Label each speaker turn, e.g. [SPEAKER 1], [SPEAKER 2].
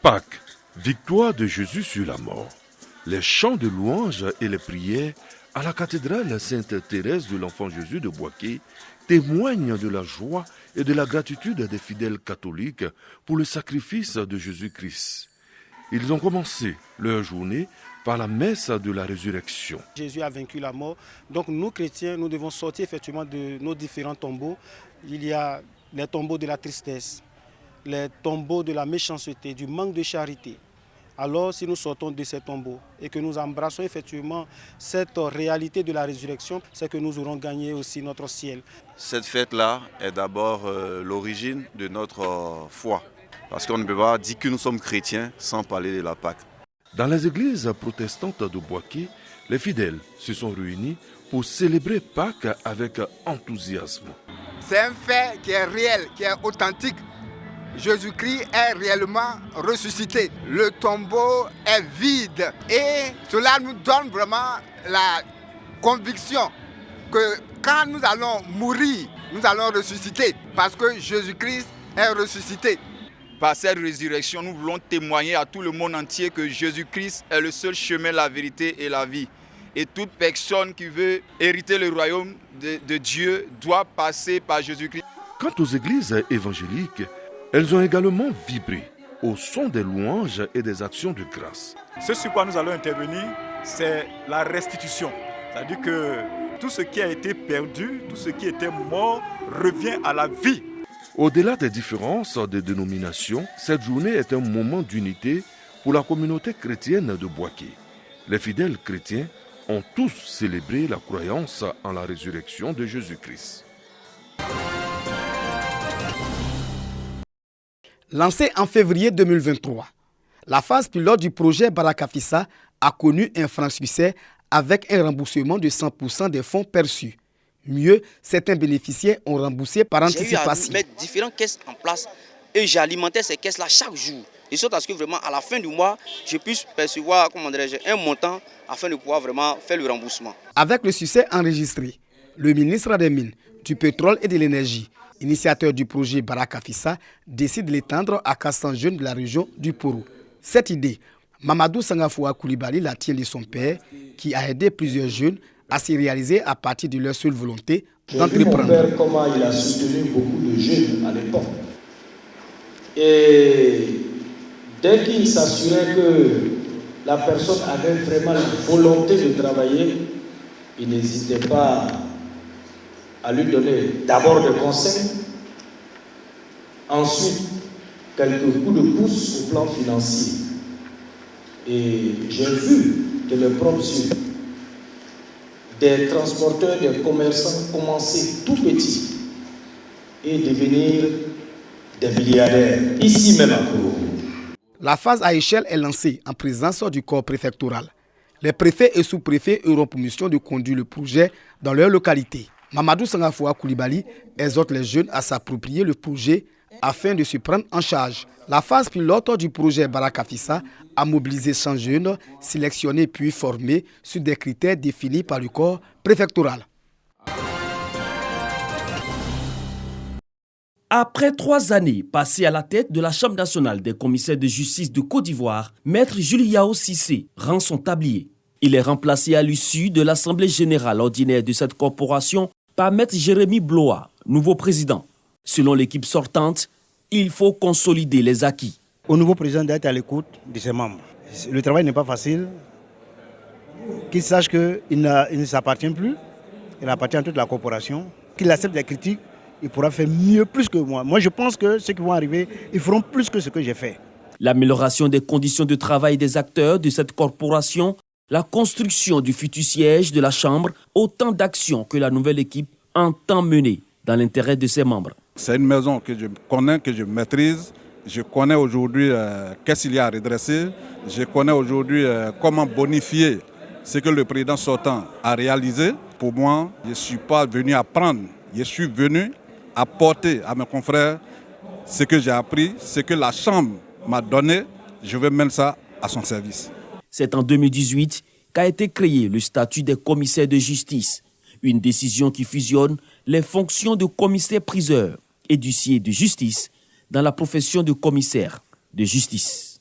[SPEAKER 1] Pâques, victoire de Jésus sur la mort. Les chants de louanges et les prières à la cathédrale Sainte-Thérèse de l'Enfant Jésus de Boaké témoignent de la joie et de la gratitude des fidèles catholiques pour le sacrifice de Jésus-Christ. Ils ont commencé leur journée par la messe de la résurrection.
[SPEAKER 2] Jésus a vaincu la mort, donc nous chrétiens, nous devons sortir effectivement de nos différents tombeaux. Il y a les tombeaux de la tristesse, les tombeaux de la méchanceté, du manque de charité. Alors si nous sortons de ces tombeaux et que nous embrassons effectivement cette réalité de la résurrection, c'est que nous aurons gagné aussi notre ciel.
[SPEAKER 3] Cette fête-là est d'abord l'origine de notre foi. Parce qu'on ne peut pas dire que nous sommes chrétiens sans parler de la Pâque.
[SPEAKER 1] Dans les églises protestantes de Boaké, les fidèles se sont réunis pour célébrer Pâques avec enthousiasme.
[SPEAKER 4] C'est un fait qui est réel, qui est authentique. Jésus-Christ est réellement ressuscité. Le tombeau est vide et cela nous donne vraiment la conviction que quand nous allons mourir, nous allons ressusciter parce que Jésus-Christ est ressuscité.
[SPEAKER 5] Par cette résurrection, nous voulons témoigner à tout le monde entier que Jésus-Christ est le seul chemin, la vérité et la vie. Et toute personne qui veut hériter le royaume de Dieu doit passer par Jésus-Christ.
[SPEAKER 1] Quant aux églises évangéliques, elles ont également vibré au son des louanges et des actions de grâce.
[SPEAKER 6] Ce sur quoi nous allons intervenir, c'est la restitution. C'est-à-dire que tout ce qui a été perdu, tout ce qui était mort, revient à la vie.
[SPEAKER 1] Au-delà des différences de dénomination, cette journée est un moment d'unité pour la communauté chrétienne de Boaké. Les fidèles chrétiens ont tous célébré la croyance en la résurrection de Jésus-Christ.
[SPEAKER 7] Lancée en février 2023, la phase pilote du projet Barakafissa a connu un franc succès avec un remboursement de 100% des fonds perçus. Mieux, certains bénéficiaires ont remboursé par anticipation.
[SPEAKER 8] J'ai eu à mettre différentes caisses en place et j'alimentais ces caisses-là chaque jour. De sorte à ce que vraiment, à la fin du mois, je puisse percevoir un montant afin de pouvoir vraiment faire le remboursement.
[SPEAKER 7] Avec le succès enregistré, le ministre des Mines, du Pétrole et de l'Énergie, initiateur du projet Barakafissa, décide de l'étendre à 400 jeunes de la région du Poro. Cette idée, Mamadou Sangafoua Koulibaly la tient de son père, qui a aidé plusieurs jeunes à s'y réaliser à partir de leur seule volonté d'entreprendre.
[SPEAKER 9] J'ai vu mon père comment il a soutenu beaucoup de jeunes à l'époque. Et dès qu'il s'assurait que la personne avait vraiment la volonté de travailler, il n'hésitait pas à lui donner d'abord des conseils, ensuite quelques coups de pouce au plan financier. Et j'ai vu de mes propres yeux des transporteurs, des commerçants commencer tout petits et devenir des milliardaires, ici même à Kourougou.
[SPEAKER 7] La phase à échelle est lancée en présence du corps préfectoral. Les préfets et sous-préfets auront pour mission de conduire le projet dans leur localité. Mamadou Sangafoua Koulibaly exhorte les jeunes à s'approprier le projet afin de se prendre en charge. La phase pilote du projet Barakafissa a mobilisé 100 jeunes, sélectionnés puis formés sur des critères définis par le corps préfectoral.
[SPEAKER 10] Après 3 années passées à la tête de la Chambre nationale des commissaires de justice de Côte d'Ivoire, Maître Jules Yao Cissé rend son tablier. Il est remplacé à l'issue de l'Assemblée générale ordinaire de cette corporation par Maître Jérémy Bloa, nouveau président. Selon l'équipe sortante, il faut consolider les acquis.
[SPEAKER 11] Au nouveau président d'être à l'écoute de ses membres. Le travail n'est pas facile. Qu'il sache qu'il ne s'appartient plus, il appartient à toute la corporation. Qu'il accepte les critiques, il pourra faire mieux, plus que moi. Moi, je pense que ceux qui vont arriver, ils feront plus que ce que j'ai fait.
[SPEAKER 10] L'amélioration des conditions de travail des acteurs de cette corporation, la construction du futur siège de la Chambre, autant d'actions que la nouvelle équipe entend mener dans l'intérêt de ses membres.
[SPEAKER 12] C'est une maison que je connais, que je maîtrise. Je connais aujourd'hui qu'est-ce qu'il y a à redresser. Je connais aujourd'hui comment bonifier ce que le président sortant a réalisé. Pour moi, je ne suis pas venu apprendre. Je suis venu apporter à mes confrères ce que j'ai appris, ce que la Chambre m'a donné. Je vais mettre ça à son service.
[SPEAKER 10] C'est en 2018 qu'a été créé le statut des commissaires de justice, une décision qui fusionne les fonctions de commissaire-priseur et d'huissier de justice dans la profession de commissaire de justice.